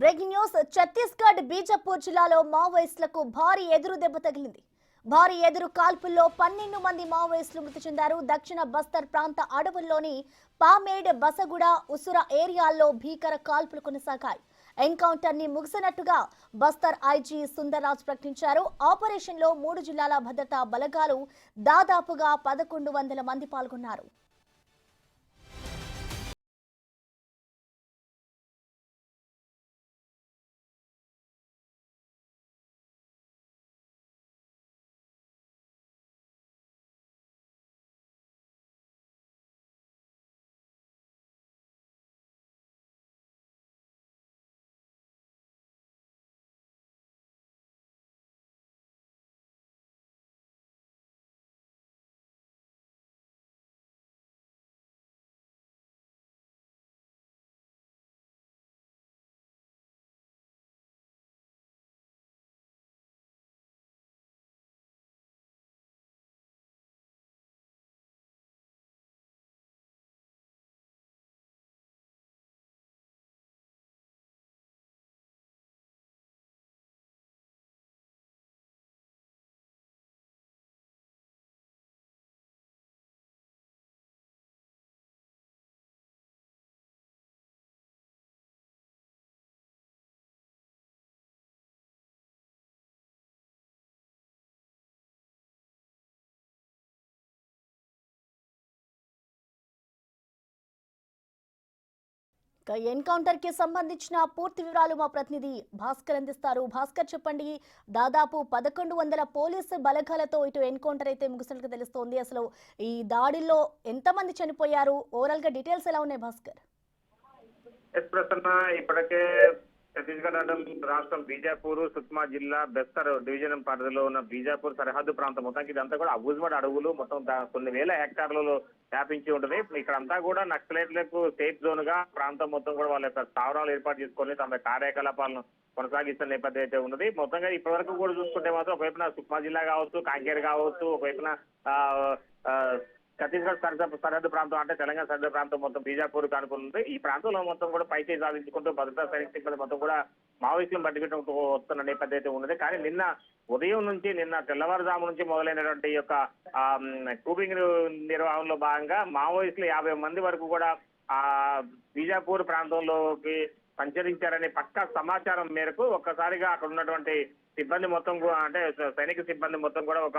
Breaking news Chhattisgarh Bijapur జిల్లాలో మావోయిస్టులకు భారీ ఎదురు దెబ్బ తగిలింది. భారీ ఎదురు కాల్పుల్లో 12 మంది మావోయిస్టులు మృతి చెందారు. దక్షిణ బస్తర్ ప్రాంత అడవుల్లోని పామేడ్, బసగుడ, ఉసుర ఏరియాల్లో భీకర కాల్పులు కొనసాగాయి. ఎన్కౌంటర్ ని ముగిసినట్టుగా బస్తర్ ఐజీ సుందర్రాజ్ ప్రకటించారు. ఆపరేషన్ లో 3 జిల్లాల భద్రతా బలగాలు దాదాపుగా 1100 మంది పాల్గొన్నారు. ఎన్కౌంటర్ కి సంబంధించిన పూర్తి వివరాలు మా ప్రతినిధి భాస్కర్ అందిస్తారు. భాస్కర్, చెప్పండి. దాదాపు 1100 పోలీసు బలగాలతో ఇటు ఎన్కౌంటర్ అయితే ముగిసినట్లుగా తెలుస్తోంది. అసలు ఈ దాడిలో ఎంతమంది చనిపోయారు? ఓవరాల్ గా డీటెయిల్స్ ఎలా ఉన్నాయి భాస్కర్? ఇప్పటికే ఛత్తీస్గఢ్ రాష్ట్రం బీజాపూర్, సుక్మా జిల్లా బెస్తర్ డివిజన్ పరిధిలో ఉన్న బీజాపూర్ సరిహద్దు ప్రాంతం మొత్తానికి ఇదంతా కూడా అబూజ్మడ్ అడవులు మొత్తం కొన్ని వేల హెక్టార్లలో వ్యాపించి ఉంటుంది. ఇక్కడ అంతా కూడా నక్సలైట్లకు సేఫ్ జోన్ గా ప్రాంతం మొత్తం కూడా వాళ్ళ యొక్క స్థావరాలు ఏర్పాటు చేసుకొని తమ కార్యకలాపాలను కొనసాగిస్తున్న నేపథ్యం అయితే ఉన్నది. మొత్తంగా ఇప్పటి వరకు కూడా చూసుకుంటే మాత్రం ఒకవైపున సుక్మా జిల్లా కావచ్చు, కాంకేర్ కావచ్చు, ఒకవైపున ఛత్తీస్గఢ్ సరిహద్దు ప్రాంతం అంటే తెలంగాణ సరిహద్దు ప్రాంతం మొత్తం బీజాపూర్ కానుకుంది. ఈ ప్రాంతంలో మొత్తం కూడా పైచేయి సాధించుకుంటూ భద్రతా సైనిక సిబ్బంది మొత్తం కూడా మావోయిస్టులను పట్టుకుంటూ వస్తున్న నేపథ్యం అయితే ఉన్నది. కానీ నిన్న ఉదయం నుంచి నిన్న తెల్లవారుజాము నుంచి మొదలైనటువంటి ఈ యొక్క కూబింగ్ నిర్వహణలో భాగంగా మావోయిస్టులు 50 మంది వరకు కూడా ఆ బీజాపూర్ ప్రాంతంలోకి సంచరించారనే పక్కా సమాచారం మేరకు ఒక్కసారిగా అక్కడ ఉన్నటువంటి సిబ్బంది మొత్తం అంటే సైనిక సిబ్బంది మొత్తం కూడా ఒక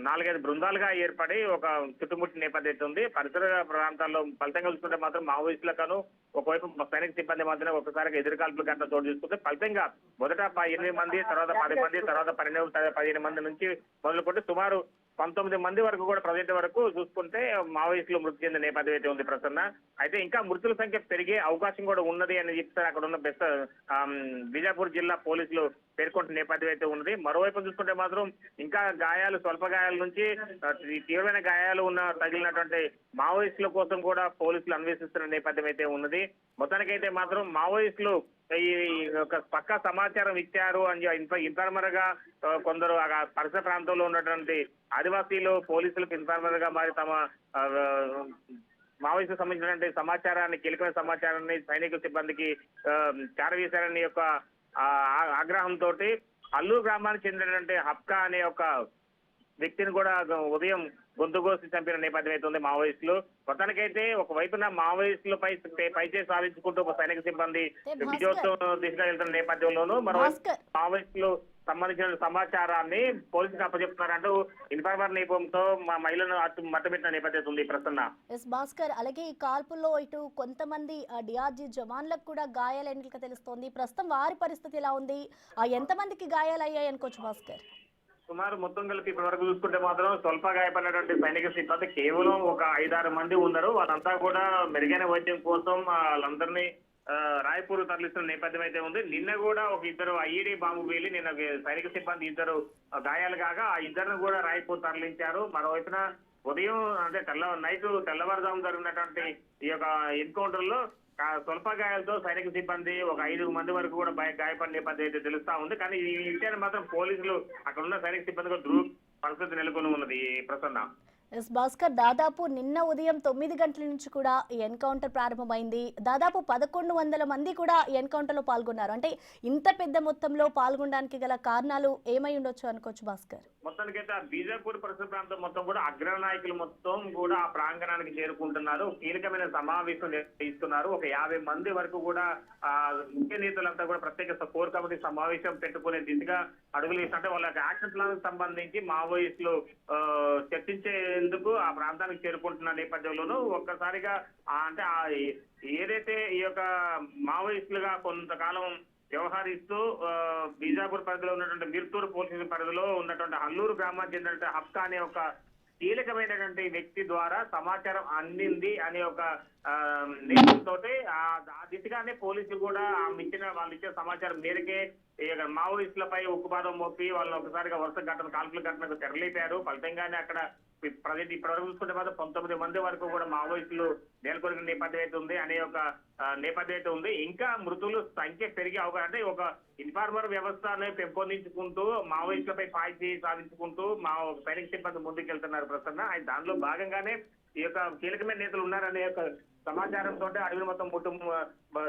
4-5 బృందాలుగా ఏర్పడి ఒక చుట్టుముట్టి నేపథ్యం ఉంది. పరిసర ప్రాంతాల్లో ఫలితంగా చూసుకుంటే మాత్రం మావోయిస్టులకను ఒకవైపు సైనిక సిబ్బంది మధ్యన ఒకసారిగా ఎదురుకాల్పులు గంట చోటు చూసుకుంటే ఫలితంగా మొదట 8 మంది, తర్వాత 10 మంది, తర్వాత 15 మంది నుంచి మొదలుకుంటే సుమారు 19 మంది వరకు కూడా ప్రజెంట్ వరకు చూసుకుంటే మావోయిస్టులు మృతి చెందిన నేపథ్యం అయితే ఉంది ప్రసన్న. అయితే ఇంకా మృతుల సంఖ్య పెరిగే అవకాశం కూడా ఉన్నది అని చెప్తారు అక్కడ ఉన్న బీజాపూర్ జిల్లా పోలీసులు పేర్కొంటున్న నేపథ్యం అయితే ఉన్నది. మరోవైపు చూసుకుంటే మాత్రం ఇంకా గాయాలు, స్వల్ప గాయాల నుంచి తీవ్రమైన గాయాలు తగిలినటువంటి మావోయిస్టుల కోసం కూడా పోలీసులు అన్వేషిస్తున్న నేపథ్యం అయితే ఉన్నది. మొత్తానికైతే మాత్రం మావోయిస్టులు ఈ పక్కా సమాచారం ఇచ్చారు అని ఇన్ఫార్మర్ గా కొందరు పరిసర ప్రాంతంలో ఉన్నటువంటి ఆదివాసీలు పోలీసులకు ఇన్ఫార్మర్ గా మారి తమ మావోయిస్టులకు సంబంధించినటువంటి సమాచారాన్ని, కీలకమైన సమాచారాన్ని సైనిక సిబ్బందికి చేరవేశారని యొక్క ఆగ్రహంతో అల్లూరు గ్రామానికి చెందినటువంటి హప్కా అనే ఒక వ్యక్తిని కూడా ఉదయం గొంతుకోసి చంపిన నేపథ్యం అయితే ఉంది మావోయిస్టులు. మొత్తానికైతే ఒకవైపున మావోయిస్టులు పైచే సాధించుకుంటూ ఒక సైనిక సిబ్బంది విజయోత్సవం దిశగా వెళ్తున్న నేపథ్యంలోనూ మరోవైపు మావోయిస్టులు సంబంధించిన సమాచారాన్ని పోలీసులకు అప్పచెప్తున్నారంటూ ఇన్ఫార్మర్ నేపథ్యంతో మా మహిళను మట్టబెట్టిన నేపథ్యం ఉంది ప్రసన్న. భాస్కర్, అలాగే ఈ కాల్పుల్లో ఇటు కొంతమంది డిఆర్జీ జవాన్లకు కూడా గాయాలైనట్లుగా తెలుస్తోంది. ప్రస్తుతం వారి పరిస్థితి ఎలా ఉంది? ఎంతమందికి గాయాలయ్యాయి అనుకోవచ్చు భాస్కర్? సుమారు మొత్తం కలిపి ఇప్పటి వరకు చూసుకుంటే మాత్రం స్వల్ప గాయపడినటువంటి సైనిక సిబ్బంది కేవలం ఒక 5-6 మంది ఉన్నారు. వాళ్ళంతా కూడా మెరుగైన వైద్యం కోసం వాళ్ళందరినీ రాయపూర్ తరలిస్తున్న నేపథ్యం అయితే ఉంది. నిన్న కూడా ఒక 2 ఐఈడీ బాంబు వేలి నిన్న సైనిక సిబ్బంది 2 గాయాలు కాగా ఆ 2ను కూడా రాయపూర్ తరలించారు. మరోవైపున ఉదయం అంటే తెల్లవారుజాము జరిగినటువంటి ఈ యొక్క ఎన్కౌంటర్ లో స్వల్ప గాయాలతో సైనిక సిబ్బంది ఒక 5 మంది వరకు కూడా గాయపడిన నేపథ్యం అయితే తెలుస్తా ఉంది. కానీ ఈ విషయాన్ని మాత్రం పోలీసులు అక్కడ ఉన్న సైనిక సిబ్బంది పరిస్థితి నెలకొని ఉన్నది ప్రసన్న. ఎస్ భాస్కర్, దాదాపు నిన్న ఉదయం 9 గంటల నుంచి కూడా ఈ ఎన్కౌంటర్ ప్రారంభమైంది. దాదాపు 1100 మంది కూడా ఈ ఎన్కౌంటర్లో పాల్గొన్నారు. అంటే ఇంత పెద్ద మొత్తంలో పాల్గొనడానికి గల కారణాలు ఏమై ఉండొచ్చు అనుకోవచ్చు భాస్కర్? మొత్తానికైతే ఆ బీజాపూర్ పరిసర ప్రాంతం మొత్తం కూడా అగ్రనాయకులు మొత్తం కూడా ఆ ప్రాంగణానికి చేరుకుంటున్నారు. కీలకమైన సమావేశం నిర్వహిస్తున్నారు. ఒక 50 మంది వరకు కూడా ఆ ముఖ్య నేతలంతా కూడా ప్రత్యేక కోర్ కమిటీ సమావేశం పెట్టుకునే దిశగా అడుగులు వేస్తుంటే వాళ్ళ యాక్షన్ ప్లాన్ సంబంధించి మావోయిస్టులు చర్చించేందుకు ఆ ప్రాంతానికి చేరుకుంటున్న నేపథ్యంలోనూ ఒక్కసారిగా అంటే ఏదైతే ఈ యొక్క మావోయిస్టులుగా కొంతకాలం వ్యవహరిస్తూ బీజాపూర్ పరిధిలో ఉన్నటువంటి మిర్తూరు పోలీసు పరిధిలో ఉన్నటువంటి అల్లూరు గ్రామానికి చెందినటువంటి హబ్కా అనే ఒక కీలకమైనటువంటి వ్యక్తి ద్వారా సమాచారం అందింది అనే ఒక నేపథ్యంతో ఆ దిశగానే పోలీసులు కూడా వాళ్ళు ఇచ్చిన సమాచారం మేరకే మావోయిస్టులపై ఉక్కుపాదం మోపి వాళ్ళని ఒకసారిగా వరుస కాల్పుల ఘటనకు తెరలేపారు. ఫలితంగానే అక్కడ ప్రజెంట్ ఇప్పటివరకు చూసుకుంటే మాత్రం 19 మంది వరకు కూడా మావోయిస్టులు నేలకొరిగిన నేపథ్యం అయితే ఉంది అనే ఒక నేపథ్యం అయితే ఉంది. ఇంకా మృతులు సంఖ్య పెరిగే అవకాశం, అంటే ఒక ఇన్ఫార్మర్ వ్యవస్థను పెంపొందించుకుంటూ మావోయిస్టులపై పాయి సాధించుకుంటూ మా సైనిక సిబ్బంది ముందుకెళ్తున్నారు ప్రసన్న. దానిలో భాగంగానే ఈ యొక్క కీలకమైన నేతలు ఉన్నారనే యొక్క సమాచారంతో అడవులు మొత్తం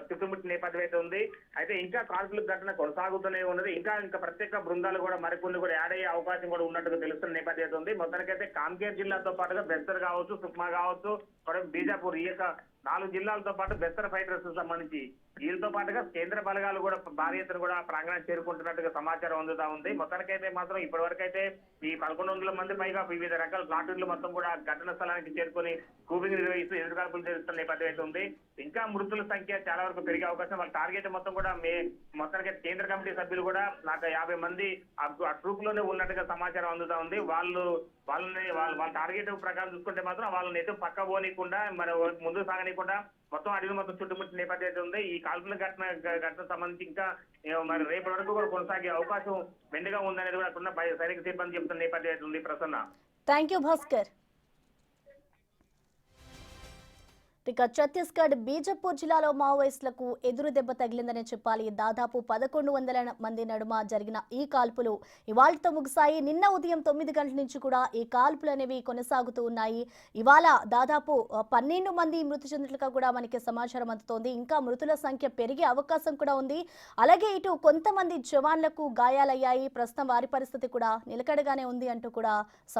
చుట్టుముట్టి నేపథ్యం అయితే ఉంది. అయితే ఇంకా కాల్పుల ఘటన కొనసాగుతూనే ఉన్నది. ఇంకా ప్రత్యేక బృందాలు కూడా మరికొన్ని కూడా యాడ్ అయ్యే అవకాశం కూడా ఉన్నట్టుగా తెలుస్తున్న నేపథ్యం అయితే ఉంది. మొత్తానికైతే కాంకేర్ జిల్లాతో పాటుగా బెస్తర్ కావచ్చు, సుక్మా కావచ్చు, బీజాపూర్, ఈ యొక్క 4 జిల్లాలతో పాటు బెస్తర్ ఫైటర్స్ సంబంధించి వీళ్ళతో పాటుగా కేంద్ర బలగాలు కూడా భారీ ఎత్తున కూడా ప్రాంగణం చేరుకుంటున్నట్టుగా సమాచారం అందుతా ఉంది. మొత్తానికైతే మాత్రం ఇప్పటి వరకు అయితే ఈ 1100 మంది పైగా వివిధ రకాల ప్లాటూన్లు మొత్తం కూడా ఘటన స్థలానికి చేరుకొని కూబింగ్ నిర్వహిస్తూ ఎదురుకాల్పులు చేస్తున్న నేపథ్యం అయితే ఉంది. ఇంకా మృతుల సంఖ్య చాలా వరకు పెరిగే అవకాశం. వాళ్ళ టార్గెట్ మొత్తం కూడా మొత్తానికి కేంద్ర కమిటీ సభ్యులు కూడా నాకు 50 మంది ఆ ట్రూప్ లోనే ఉన్నట్టుగా సమాచారం అందుతా ఉంది. వాళ్ళ టార్గెట్ ప్రకారం చూసుకుంటే మాత్రం వాళ్ళని ఎటు పక్క పోనీయకుండా మరి ముందుకు సాగనీయకుండా మొత్తం అడిగి మొత్తం చుట్టుముట్టిన నేపథ్యం అయితే ఉంది. ఈ కాల్పుల ఘటన సంబంధించి ఇంకా మరి రేపటి వరకు కూడా కొనసాగే అవకాశం మెండుగా ఉందనేది కూడా అక్కడ సైనిక సిబ్బంది చెప్తున్న నేపథ్యం అయితే ఉంది ప్రసన్న. Thank you Bhaskar. ఇక ఛత్తీస్గఢ్ బీజపూర్ జిల్లాలో మావోయిస్టులకు ఎదురు దెబ్బ తగిలిందనే చెప్పాలి. దాదాపు 1100 మంది నడుమ జరిగిన ఈ కాల్పులు ఇవాళతో ముగిశాయి. నిన్న ఉదయం 9 గంటల నుంచి కూడా ఈ కాల్పులు అనేవి కొనసాగుతూ ఉన్నాయి. ఇవాళ దాదాపు 12 మంది మృతి చెందినట్లుగా కూడా మనకి సమాచారం అందుతోంది. ఇంకా మృతుల సంఖ్య పెరిగే అవకాశం కూడా ఉంది. అలాగే ఇటు కొంతమంది జవాన్లకు గాయాలయ్యాయి. ప్రస్తుతం వారి పరిస్థితి కూడా నిలకడగానే ఉంది అంటూ కూడా